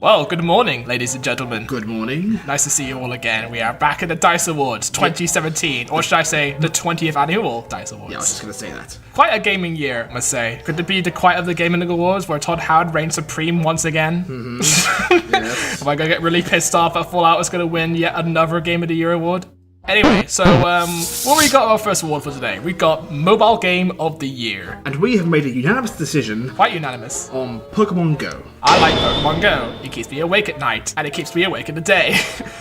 Well, good morning, ladies and gentlemen. Good morning. Nice to see you all again. We are back at the D.I.C.E Awards 2017, or should I say the 20th Annual D.I.C.E Awards. Yeah, I was just going to say that. Quite a gaming year, I must say. Could it be the quiet of the gaming awards where Todd Howard reigns supreme once again? Mm-hmm. Yes. Am I going to get really pissed off that Fallout is going to win yet another Game of the Year award? Anyway, so what we got our first award for today? We got Mobile Game of the Year. And we have made a unanimous decision Quite unanimous. on Pokemon Go. I like Pokemon Go. It keeps me awake at night, and it keeps me awake in the day.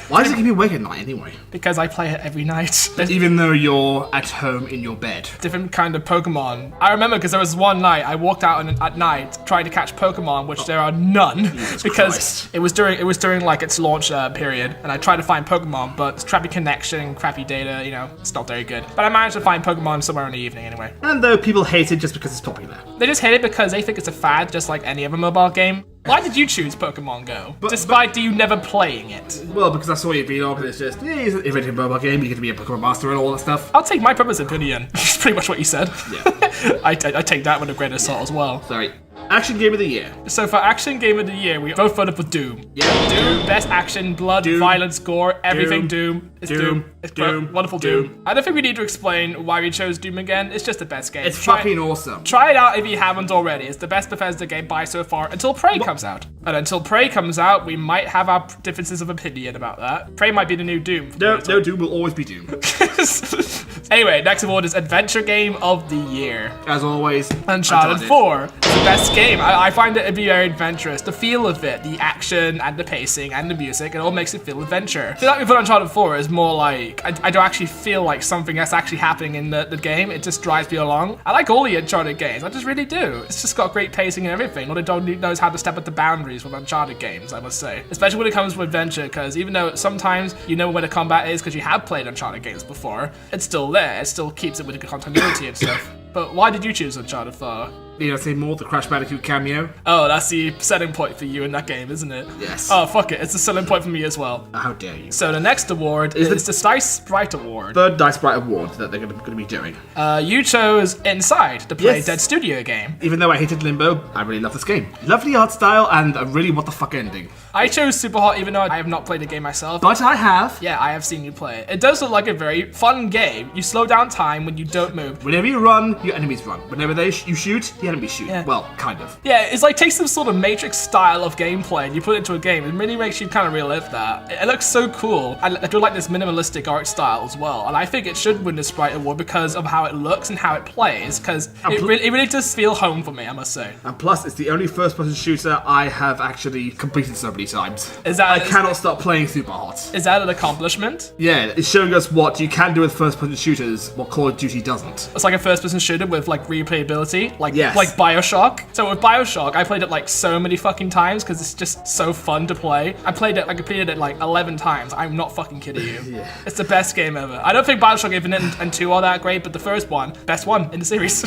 Why does it keep you awake at night anyway? Because I play it every night. There's Even though you're at home in your bed. different kind of Pokemon. I remember because there was one night I walked out at night trying to catch Pokemon, which there are none. Jesus because Christ. it was during like its launch period, and I tried to find Pokemon, but crappy connection, crappy data, you know, it's not very good. But I managed to find Pokemon somewhere in the evening anyway. And though people hate it just because it's popular. They just hate it because they think it's a fad, just like any other mobile game. Why did you choose Pokemon Go, despite you never playing it? Well, because I saw your video and it's just, yeah, it's an inventive mobile game, you get to be a Pokemon master and all that stuff. I'll take my brother's opinion. That's pretty much what you said. Yeah. I take that with a grain of salt as well. Sorry. Action Game of the Year. So for Action Game of the Year, we both voted for Doom. Yeah, Doom, best action, blood, Doom. violence, gore, everything Doom. It's Doom. It's Doom. wonderful Doom. I don't think we need to explain why we chose Doom again. It's just the best game. It's fucking awesome. Try it out if you haven't already. It's the best Bethesda game by so far until Prey comes out. And until Prey comes out, we might have our differences of opinion about that. Prey might be the new Doom. No, Doom will always be Doom. Anyway, next award is Adventure Game of the Year. As always, Uncharted 4. It's the best game. I find it to be very adventurous. The feel of it, the action and the pacing and the music, it all makes it feel adventure. The fact we put Uncharted 4 is more like, I don't actually feel like something that's actually happening in the game. It just drives me along. I like all the Uncharted games. I just really do. It's just got great pacing and everything. Naughty Dog knows how to step at the boundaries with Uncharted games, I must say. Especially when it comes to adventure, because even though sometimes you know where the combat is because you have played Uncharted games before, it's still there. It still keeps it with the continuity and stuff. But why did you choose Uncharted 4? you know, say more, the Crash Bandicoot cameo. Oh, that's the selling point for you in that game, isn't it? Yes. Oh, fuck it. It's a selling point for me as well. How dare you. So the next award is the D.I.C.E Sprite Award. Third D.I.C.E Sprite Award that they're going to be doing. You chose Inside, the Play Yes. Dead Studio game. Even though I hated Limbo, I really love this game. Lovely art style and a really what the fuck ending. I chose Super Hot even though I have not played the game myself. But I have. Yeah, I have seen you play it. It does look like a very fun game. You slow down time when you don't move. Whenever you run, your enemies run. Whenever you shoot, the enemies shoot. Yeah. Well, kind of. Yeah, it's like take some sort of Matrix style of gameplay and you put it into a game. It really makes you kind of relive that. It looks so cool. I do like this minimalistic art style as well. And I think it should win the Sprite Award because of how it looks and how it plays. Because it really does feel home for me, I must say. And plus, it's the only first-person shooter I have actually completed so many times. I cannot stop playing Super Hot. Is that an accomplishment? Yeah, it's showing us what you can do with first-person shooters, what Call of Duty doesn't. It's like a first-person shooter with like replayability, like Yes. like Bioshock. So with Bioshock, I played it like so many fucking times because it's just so fun to play. I completed it like 11 times. I'm not fucking kidding you. Yeah. It's the best game ever. I don't think Bioshock Infinite and 2 are that great, but the first one, best one in the series.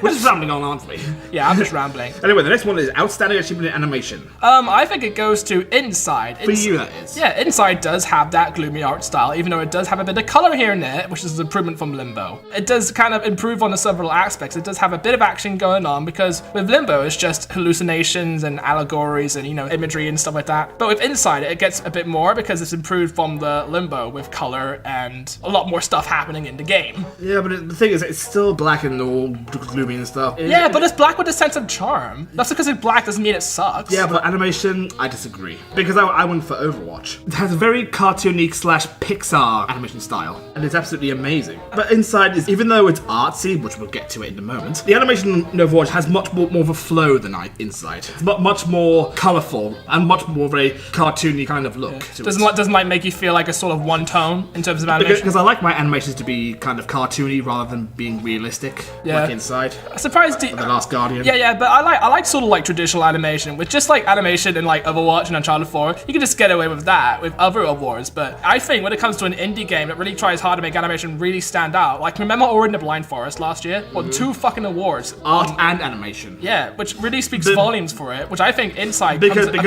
We're just rambling on, aren't we? Yeah, I'm just rambling. Anyway, the next one is Outstanding Achievement in Animation. I think it goes to Inside. For you, that is. Yeah, Inside does have that gloomy art style, even though it does have a bit of color here and there, which is an improvement from Limbo. It does kind of improve on the several aspects. It does have a bit of action going on because with Limbo, it's just hallucinations and allegories and, you know, imagery and stuff like that. But with Inside, it gets a bit more because it's improved from the Limbo with color and a lot more stuff happening in the game. Yeah, but the thing is, it's still black and all gloomy and stuff. Yeah, but it's black with a sense of charm. That's because it's black doesn't mean it sucks. Yeah, but animation, I disagree. Because I went for Overwatch. It has a very cartoony / Pixar animation style, and it's absolutely amazing. But Inside is, even though it's artsy, which we'll get to it in a moment, the animation in Overwatch has much more of a flow than Inside. It's much more colourful and much more of a cartoony kind of look. To Doesn't it. like make you feel like a sort of one tone in terms of animation? Because I like my animations to be kind of cartoony rather than being realistic, Yeah. like Inside. I'm surprised. The Last Guardian. Yeah, but I like sort of like traditional animation with just like animation in like Overwatch and Uncharted 4. You can just get away with that with other awards, but I think when it comes to an indie game that really tries hard to make animation really stand out, like remember Ori and the Blind Forest last year? Won 2 fucking awards. Art and animation. Yeah, which really speaks volumes for it, which I think Inside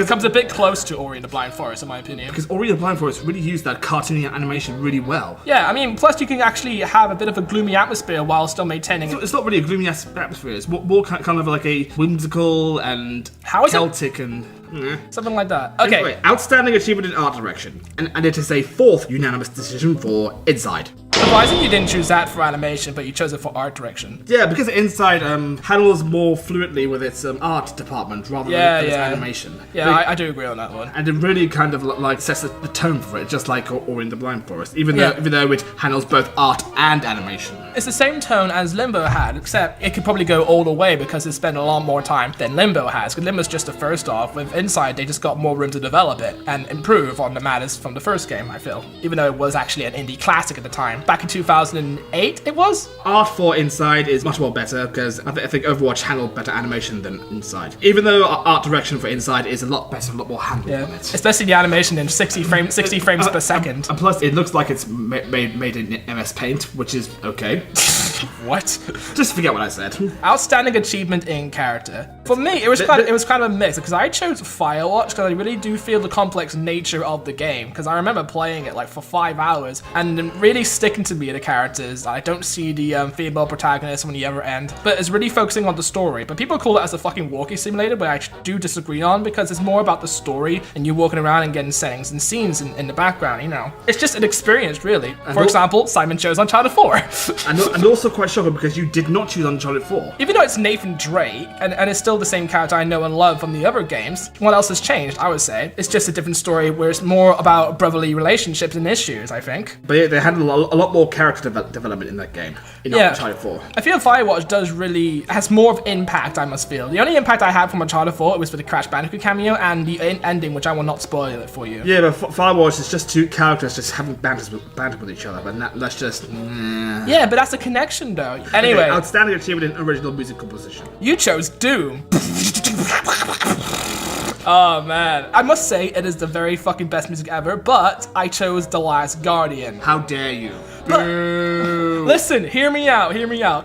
comes a bit close to Ori and the Blind Forest in my opinion. Because Ori and the Blind Forest really used that cartoony animation really well. Yeah, I mean, plus you can actually have a bit of a gloomy atmosphere while still maintaining It's not really a gloomy atmosphere. It's more kind of like a whimsical and How is Celtic and... Something like that. Okay. Anyway, outstanding achievement in art direction. And it is a 4th unanimous decision for Inside. Surprising you didn't choose that for animation, but you chose it for art direction. Yeah, because Inside handles more fluently with its art department rather than its animation. Yeah, I do agree on that one. And it really kind of like sets the tone for it, just like Ori and the Blind Forest, even though it handles both art and animation. It's the same tone as Limbo had, except it could probably go all the way because it spent a lot more time than Limbo has. Because Limbo's just the first off. With Inside, they just got more room to develop it and improve on the matters from the first game, I feel. Even though it was actually an indie classic at the time. Back in 2008, it was? Art for Inside is much more better because I think Overwatch handled better animation than Inside. Even though art direction for Inside is a lot better, a lot more handled on it. Especially the animation in 60 frames per second. And plus, it looks like it's made in MS Paint, which is okay. What? Just forget what I said. Outstanding achievement in character. For me, it was kind of a mix because I chose Firewatch because I really do feel the complex nature of the game. Because I remember playing it like for 5 hours and really sticking to me the characters. I don't see the female protagonist when the other end, but it's really focusing on the story. But people call it as a fucking walkie simulator, but I do disagree on because it's more about the story and you walking around and getting settings and scenes in the background. You know, it's just an experience, really. For example, Simon chose Uncharted 4. and also quite shocking because you did not choose Uncharted 4. Even though it's Nathan Drake and it's still the same character I know and love from the other games, what else has changed? I would say it's just a different story where it's more about brotherly relationships and issues, I think. But yeah, they had a lot more character development in that game. In Uncharted 4. I feel Firewatch has more of impact, I must feel. The only impact I had from Uncharted 4 was for the Crash Bandicoot cameo and the ending, which I will not spoil it for you. Yeah, but Firewatch is just two characters just having banter with each other, but that's just... Yeah, but that's a connection though. Anyway. Okay, outstanding achievement in original music composition. You chose Doom. Oh man, I must say it is the very fucking best music ever, but I chose The Last Guardian. How dare you? But, listen, hear me out.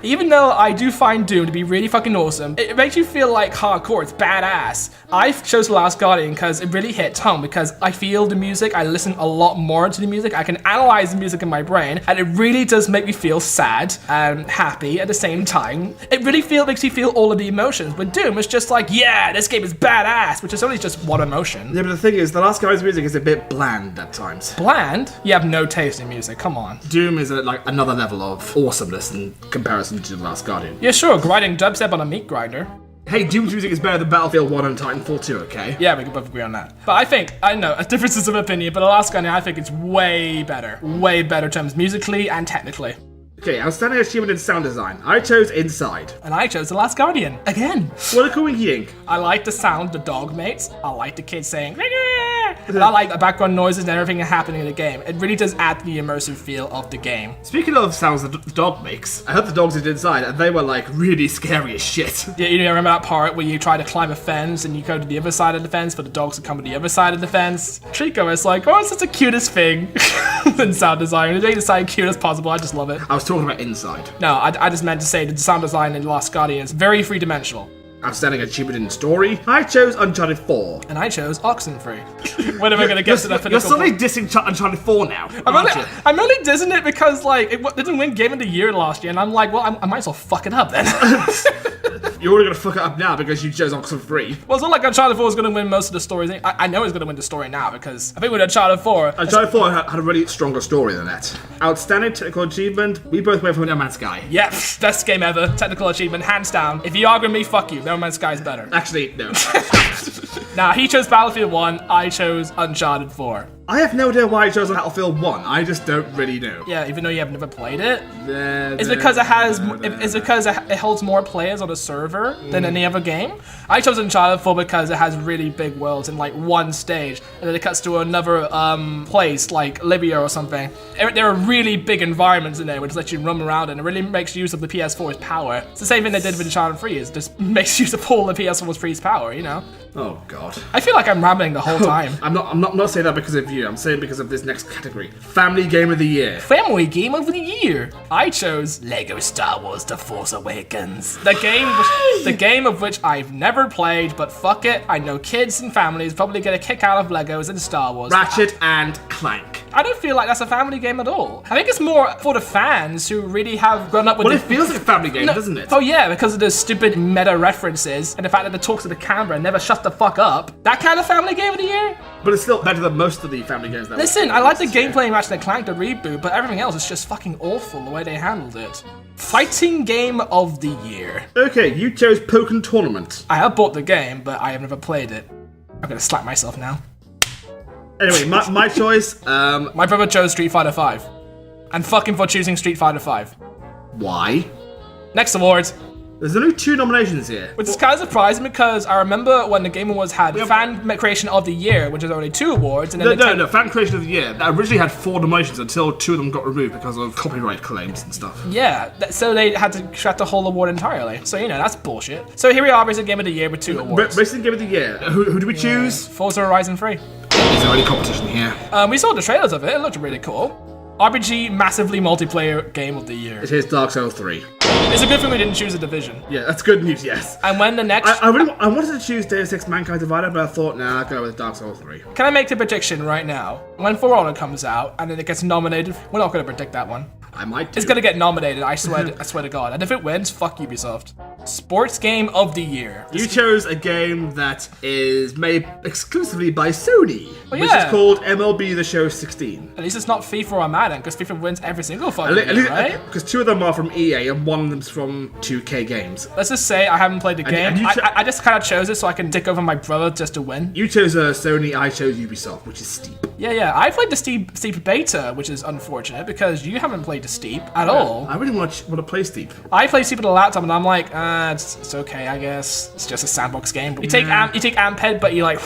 Even though I do find Doom to be really fucking awesome, it makes you feel like hardcore, it's badass. I chose The Last Guardian because it really hits home, because I feel the music, I listen a lot more to the music, I can analyze the music in my brain, and it really does make me feel sad and happy at the same time. It really makes you feel all of the emotions. With Doom, it's just like, yeah, this game is badass, which is only just one emotion. Yeah, but the thing is, The Last Guardian's music is a bit bland at times. Bland? You have no taste in music, come on. Doom is like another level of awesomeness in comparison to The Last Guardian. Yeah, sure, grinding dubstep on a meat grinder. Hey, Doom's music is better than Battlefield 1 and Titanfall 2, okay? Yeah, we can both agree on that. But I think, I know, differences of opinion, but The Last Guardian, I think it's way better. Way better in terms musically and technically. Okay, outstanding achievement in sound design. I chose Inside. And I chose The Last Guardian. Again. What a coinky. I like the sound the dog makes. I like the kids saying, I like the background noises and everything happening in the game. It really does add to the immersive feel of the game. Speaking of sounds the dog makes, I heard the dogs did Inside and they were like really scary as shit. Yeah, you remember that part where you try to climb a fence and you go to the other side of the fence, but the dogs would come to the other side of the fence? Trico is like, oh, it's such the cutest thing in sound design. They made it sound cute as possible. I just love it. I was talking about Inside. No, I just meant to say the sound design in The Last Guardian is very three-dimensional. Outstanding achievement in story. I chose Uncharted 4. And I chose Oxenfree. When am I going to get to that pinnacle? You're suddenly dissing Uncharted 4 now, I'm only dissing it because, like, it didn't win Game of the Year last year, and I'm like, well, I might as well fuck it up then. You're already going to fuck it up now because you chose Oxenfree. Well, it's not like Uncharted 4 is going to win most of the stories. I know it's going to win the story now because I think with Uncharted 4... Uncharted 4 had a really stronger story than that. Outstanding technical achievement. We both went for No Man's Sky. Yep, best game ever. Technical achievement, hands down. If you argue with me, fuck you. No Man's Sky is better. Actually, no. Nah, he chose Battlefield 1, I chose Uncharted 4. I have no idea why I chose Battlefield 1. I just don't really know. Yeah, even though you have never played it. It's because it holds more players on a server than any other game. I chose Uncharted 4 because it has really big worlds in like one stage, and then it cuts to another place like Libya or something. There are really big environments in there which let you run around, and it really makes use of the PS4's power. It's the same thing they did with Uncharted 3. It just makes use of all the PS4's power, you know. Oh god. I feel like I'm rambling the whole time. I'm not saying that because of you. you. I'm saying because of this next category. Family Game of the Year. Family Game of the Year. I chose Lego Star Wars The Force Awakens. The game of which I've never played, but fuck it, I know kids and families probably get a kick out of Legos and Star Wars. Ratchet and Clank. I don't feel like that's a family game at all. I think it's more for the fans who really have grown up with It feels like a family game, doesn't it? Oh yeah, because of the stupid meta references and the fact that it talks to the camera and never shuts the fuck up. That kind of family game of the year? But it's still better than most of the family games that Listen, I like the gameplay in Ratchet and Clank, the reboot, but everything else is just fucking awful the way they handled it. Fighting Game of the Year. Okay, you chose Pokken Tournament. I have bought the game, but I have never played it. I'm gonna slap myself now. Anyway, my choice, My brother chose Street Fighter V. And fuck him for choosing Street Fighter V. Why? Next awards. There's only 2 nominations here. Which is kind of surprising because I remember when the Game Awards had Fan Creation of the Year, which is only 2 awards, and then No, Fan Creation of the Year. That originally had 4 nominations until 2 of them got removed because of copyright claims and stuff. Yeah, so they had to scrap the whole award entirely. So, you know, that's bullshit. So here we are, Racing Game of the Year with 2 awards. Racing Game of the Year. Who do we choose? Forza Horizon 3. Is there any competition here? We saw the trailers of it. It looked really cool. RPG Massively Multiplayer Game of the Year. It is Dark Souls 3. It's a good thing we didn't choose a Division. Yeah, that's good news, yes. And when the next... I wanted to choose Deus Ex Mankind Divided, but I thought, nah, I'll go with Dark Souls 3. Can I make the prediction right now? When For Honor comes out and then it gets nominated, we're not going to predict that one. I might do. It's going to get nominated, I swear to God. And if it wins, fuck Ubisoft. Sports Game of the Year. You chose a game that is made exclusively by Sony, which is yeah. called MLB The Show 16. At least it's not FIFA or Madden, because FIFA wins every single fucking year, right? Because 2 of them are from EA and 1 of them's from 2K Games. Let's just say I haven't played the game. and I just kind of chose it so I can dick over my brother just to win. You chose Sony, I chose Ubisoft, which is Steep. Yeah. I played the Steep beta, which is unfortunate because you haven't played the Steep at all. I really want to play Steep. I play Steep on a laptop and I'm like, it's okay, I guess. It's just a sandbox game. But you take Amped, but you like,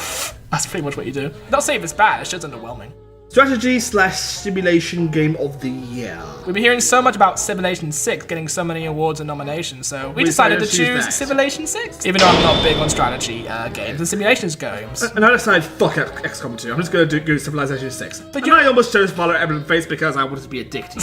that's pretty much what you do. Not saying it's bad, it's just underwhelming. Strategy/simulation game of the year. We've been hearing so much about Simulation 6 getting so many awards and nominations, so we decided to choose Simulation 6. Even though I'm not big on strategy games and simulations games. And I decided, fuck XCOM 2, I'm just going to do Civilization 6. But I almost chose Valorant Emblem Fates because I wanted to be addicted.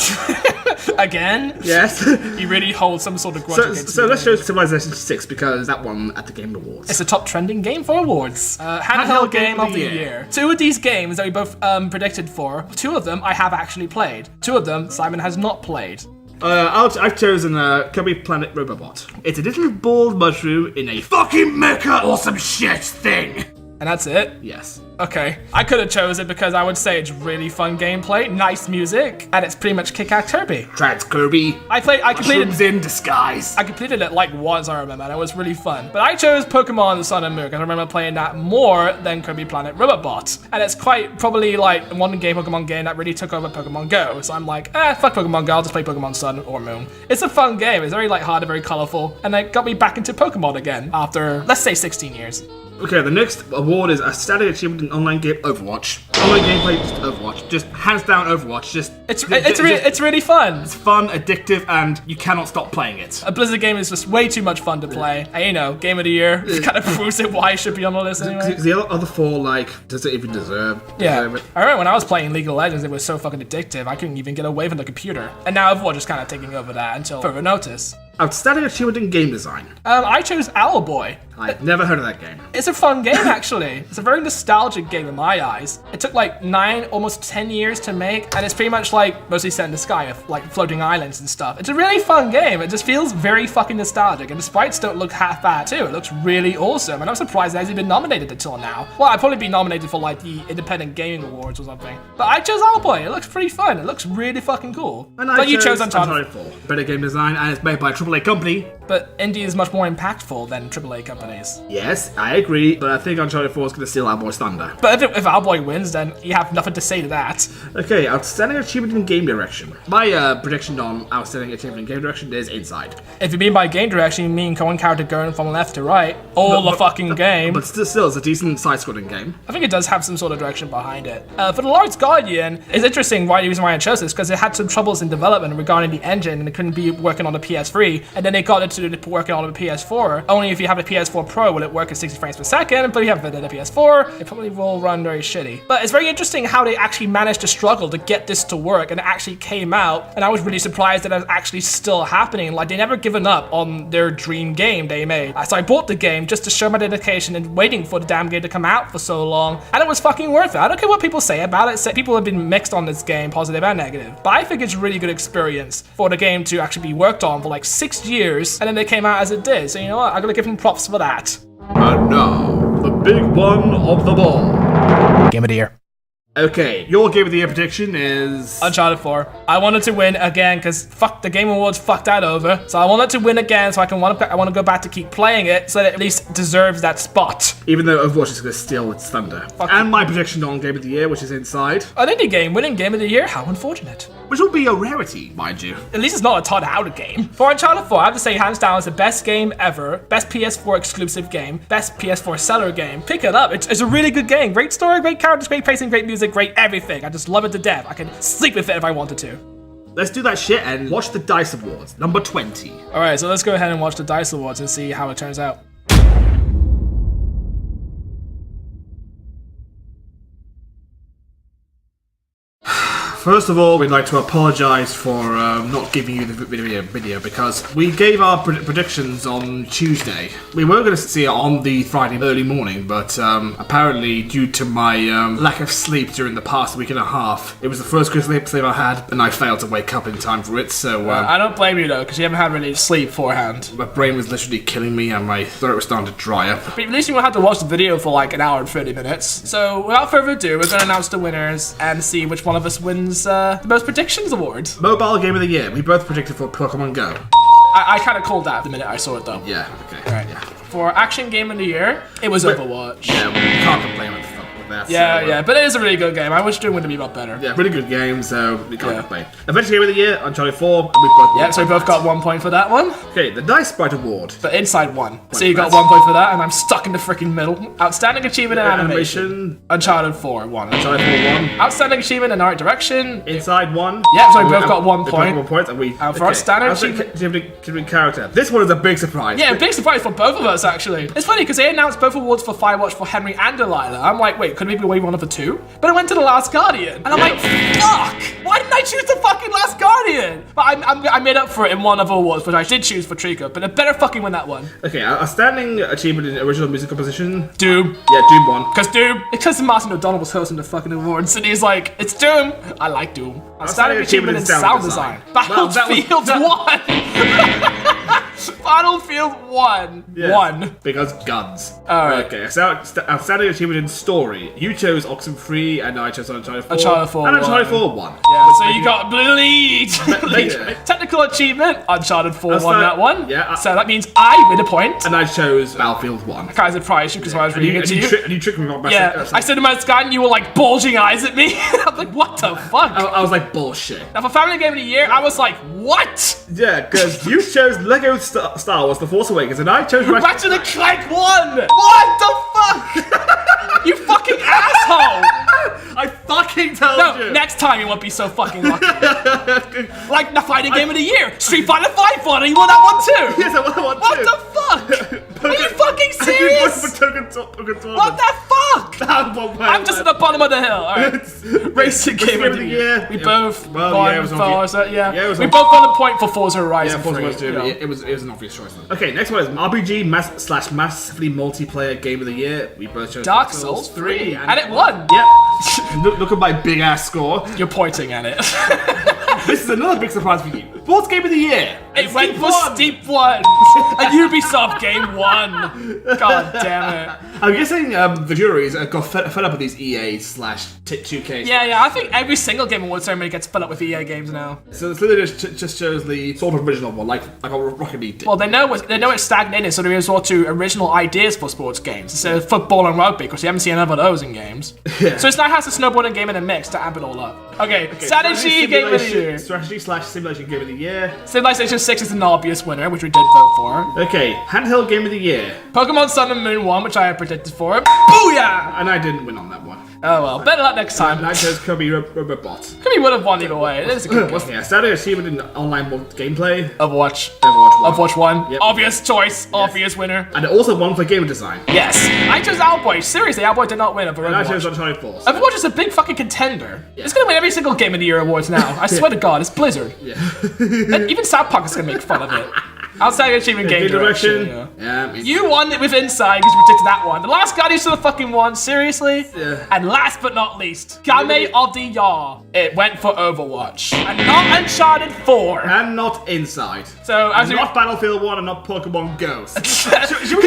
Again? Yes. You really hold some sort of grudge against me. So let's choose Civilization 6 because that won at the Game Awards. It's a top trending game for awards. Handheld Game of the Year. 2 of these games that we both predicted for, 2 of them I have actually played. 2 of them Simon has not played. I've chosen Kirby Planet Robobot. It's a little bald mushroom in a fucking mecha awesome shit thing. And that's it? Yes. Okay. I could have chosen it because I would say it's really fun gameplay, nice music, and it's pretty much kick-ass Kirby. Trans Kirby. I completed Mushrooms in disguise. I completed it like once, I remember, and it was really fun. But I chose Pokemon Sun and Moon because I remember playing that more than Kirby Planet Robobot. And it's quite probably like one Pokemon game that really took over Pokemon Go. So I'm like, fuck Pokemon Go, I'll just play Pokemon Sun or Moon. It's a fun game, it's very lighthearted, very colorful, and it got me back into Pokemon again after, let's say, 16 years. Okay, the next award is a static achievement in online game Overwatch. Online gameplay, just Overwatch. Just hands down Overwatch. It's really fun. It's fun, addictive, and you cannot stop playing it. A Blizzard game is just way too much fun to play. And you know, game of the year kind of proves it why it should be on the list anyway. The other 4, like, does it even deserve it? I remember when I was playing League of Legends, it was so fucking addictive, I couldn't even get away from the computer. And now Overwatch is kind of taking over that until further notice. Outstanding achievement in game design. I chose Owlboy. I've never heard of that game. It's a fun game, actually. It's a very nostalgic game in my eyes. It took like 9, almost 10 years to make, and it's pretty much like mostly set in the sky of like floating islands and stuff. It's a really fun game. It just feels very fucking nostalgic, and the sprites don't look half bad too. It looks really awesome, and I'm surprised it hasn't been nominated until now. Well, I'd probably be nominated for like the Independent Gaming Awards or something. But I chose Owlboy. It looks pretty fun. It looks really fucking cool. And but you chose Uncharted 4. Better game design, and it's made by a AAA company. But indie is much more impactful than AAA companies. Yes, I agree, but I think Uncharted 4 is going to steal Owlboy's thunder. But if Owlboy wins, then you have nothing to say to that. Okay, outstanding achievement in game direction. My prediction on outstanding achievement in game direction is Inside. If you mean by game direction, you mean one character going from left to right all the fucking game. But still, it's a decent side-scrolling game. I think it does have some sort of direction behind it. For The Lord's Guardian, it's interesting the reason why I chose this, because it had some troubles in development regarding the engine, and it couldn't be working on the PS3, and then they got it suited to working on a PS4. Only if you have a PS4 Pro will it work at 60 frames per second, but if you have a PS4, it probably will run very shitty. But it's very interesting how they actually managed to struggle to get this to work, and it actually came out, and I was really surprised that it was actually still happening. Like, they never given up on their dream game they made. So I bought the game just to show my dedication and waiting for the damn game to come out for so long, and it was fucking worth it. I don't care what people say about it. People have been mixed on this game, positive and negative, but I think it's a really good experience for the game to actually be worked on for like 6 years, and then it came out as it did. So you know what? I'm gonna give them props for that. And now, the big one of them all. Game of the year. Okay, your Game of the Year prediction is... Uncharted 4. I wanted to win again because fuck, the Game Awards fucked that over. So I wanted to win again so I want to go back to keep playing it so that it at least deserves that spot. Even though Overwatch is going to steal its thunder. And my prediction on Game of the Year, which is Inside. An indie game winning Game of the Year? How unfortunate. Which will be a rarity, mind you. At least it's not a Todd Howard game. For Uncharted 4, I have to say hands down it's the best game ever. Best PS4 exclusive game. Best PS4 seller game. Pick it up. It's a really good game. Great story, great characters, great pacing, great music, great everything. I just love it to death. I can sleep with it if I wanted to. Let's do that shit and watch the D.I.C.E Awards, number 20. Alright, so let's go ahead and watch the D.I.C.E Awards and see how it turns out. First of all, we'd like to apologize for not giving you the video because we gave our predictions on Tuesday. We were going to see it on the Friday early morning, but apparently due to my lack of sleep during the past week and a half, it was the first good sleep I had, and I failed to wake up in time for it, so... I don't blame you though, because you haven't had really sleep beforehand. My brain was literally killing me and my throat was starting to dry up. But at least you won't have to watch the video for like an hour and 30 minutes. So without further ado, we're going to announce the winners and see which one of us wins the Most Predictions Award. Mobile Game of the Year. We both predicted for Pokemon Go. I kind of called that the minute I saw it though. Yeah, okay. Alright. Yeah. For Action Game of the Year, it was Overwatch. Yeah, we can't complain with that. Yeah, yeah, but it is a really good game. I wish it would be a lot better. Yeah, really good game, so we can't complain. Adventure Game of the Year, Uncharted 4, and we both... Yeah, so we both got 1 point for that one. Okay, the Dice Sprite Award. But Inside won. So you got 1 point for that, and I'm stuck in the freaking middle. Outstanding Achievement in Animation. Uncharted 4 won. Uncharted 4 won. Outstanding Achievement in Art Direction. Inside 1. Yeah, so we both got 1 point. 1 point, and we... for Outstanding Achievement Character. This one is a big surprise. Yeah, a big surprise for both of us, actually. It's funny, because they announced both awards for Firewatch for Henry and Delilah. I'm like, wait, could we be waiting one of the two? But I went to The Last Guardian, and I'm like, fuck! Why didn't I choose the fucking Last Guardian? But I made up for it in one of the awards, which I did choose for Trico, but I better fucking win that one. Okay, Outstanding Achievement in Original Music Composition. Doom. Yeah, Doom won. Because Martin O'Donnell was hosting the fucking awards, and he's like, it's Doom. I like Doom. Outstanding Achievement in Sound Design. Battlefield won! Battlefield 1. Yeah, 1. Because guns. Alright. Okay, so Outstanding Achievement in Story. You chose Oxenfree, and I chose Uncharted 4. Uncharted 4 and Uncharted 4 won. Yeah, so you got lead. Yeah. Technical Achievement, Uncharted 4 won that one. Yeah. So that means I win a point. And I chose Battlefield 1. I kind of surprised you because I was reading it to you. And you tricked me on my Yeah, I said to my guy and you were like bulging eyes at me. I'm like, what the fuck? I was like, bullshit. Now for Family Game of the Year, I was like, what? Yeah, because you chose Lego Star Wars The Force Awakens, and I chose Ratchet and Clank 1! What the fuck? You fucking asshole! I fucking told you! No, next time you won't be so fucking lucky. Like the Fighting Game of the Year, Street Fighter 5 won, and you won that one too! Yes, I won that one too! What the fuck? Are you fucking serious? What the fuck? I'm just at the bottom of the hill. Alright. Racing Game of the Year. We both won Forza. Yeah, we both won a point for Forza Horizon. Yeah, Forza Horizon 2. It was an obvious choice. Okay, next one is RPG Massively Multiplayer Game of the Year. We both chose Dark Souls 3. And it won. Yep. Look at my big ass score. You're pointing at it. This is another big surprise for you. Sports Game of the Year. It went for Steep 1. A Ubisoft game won. God damn it. I'm guessing the juries got fed up with these EA/2K. Yeah, I think every single Game Awards ceremony gets fed up with EA games now. So this literally just shows the sort of original one, like a Rocket League did. Well, they know it's stagnated, so there is sort of original ideas for sports games instead of football and rugby, because you haven't seen enough of those in games. Yeah. So it's now has a snowboarding game in a mix to amp it all up. Okay, Strategy Game of the Year. Strategy/Simulation Game of the Year. Civilization 6 is an obvious winner, which we did vote for. Okay, handheld game of the year. Pokemon Sun and Moon won, which I had predicted for. Booyah! And I didn't win on that one. Oh well, better luck next time. And I chose Kirby Robot. Kirby would have won either way. It is a good What's game. the standard achievement in online gameplay? Overwatch. Overwatch 1. Overwatch 1. Yep. Obvious choice. Obvious winner. And it also won for game design. Yes. I chose Owlboy. Seriously, Owlboy did not win over And I chose Overwatch. Uncharted 4. Overwatch is a big fucking contender. It's gonna win every single Game of the Year awards now. I swear to God, it's Blizzard. Yeah. Even South Park is gonna make fun of it. Outside achievement game direction. Yeah. You won it with Inside because you predicted that one. The last guy who should have fucking won, seriously? Yeah. And last but not least, Game of the Year. It went for Overwatch. And not Uncharted 4. And not Inside. So, as And not Battlefield 1 and not Pokemon Go. Should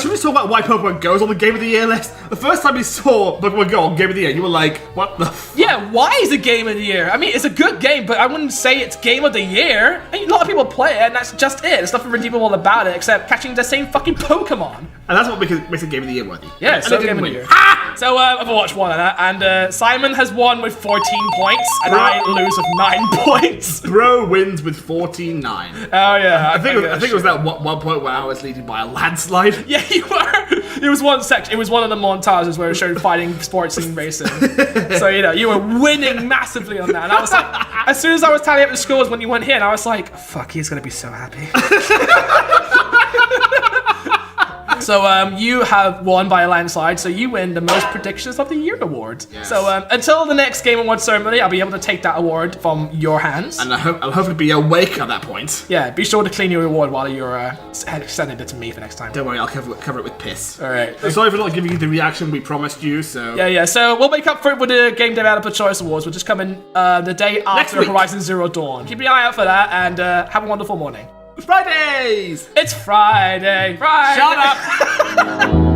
we talk about why Pokemon Go is on the Game of the Year list? The first time you saw Pokemon Go on Game of the Year, you were like, what the f? Yeah, why is it Game of the Year? I mean, it's a good game, but I wouldn't say it's Game of the Year. I mean, a lot of people play it, and that's just it. There's nothing redeemable about it except catching the same fucking Pokemon. And that's what makes it Game of the Year worthy. Yeah, and so it didn't Game of win. the Year. Ah! So Overwatch won on that, and Simon has won with 14 points, and I lose with 9 points. Bro wins with 14-9. Oh yeah, I think it was that one point where I was leading by a landslide. Yeah, you were. It was one section. It was one of the montages where it showed fighting, sports, and racing. So you were winning massively on that. And I was like, as soon as I was tallying up the scores when you went here, and I was like, fuck, he's gonna be so happy. So you have won by a landslide, so you win the most predictions of the year award. Yes. So until the next Game Awards ceremony, I'll be able to take that award from your hands. And I'll hopefully be awake at that point. Yeah, be sure to clean your reward while you're sending it to me for next time. Don't worry, I'll cover it with piss. Alright. Sorry for not giving you the reaction we promised you, so... Yeah, so we'll make up for it with the Game Developer Choice Awards, which is coming the day after week. Horizon Zero Dawn. Keep your eye out for that, and have a wonderful morning. Fridays! It's Friday! Shut up!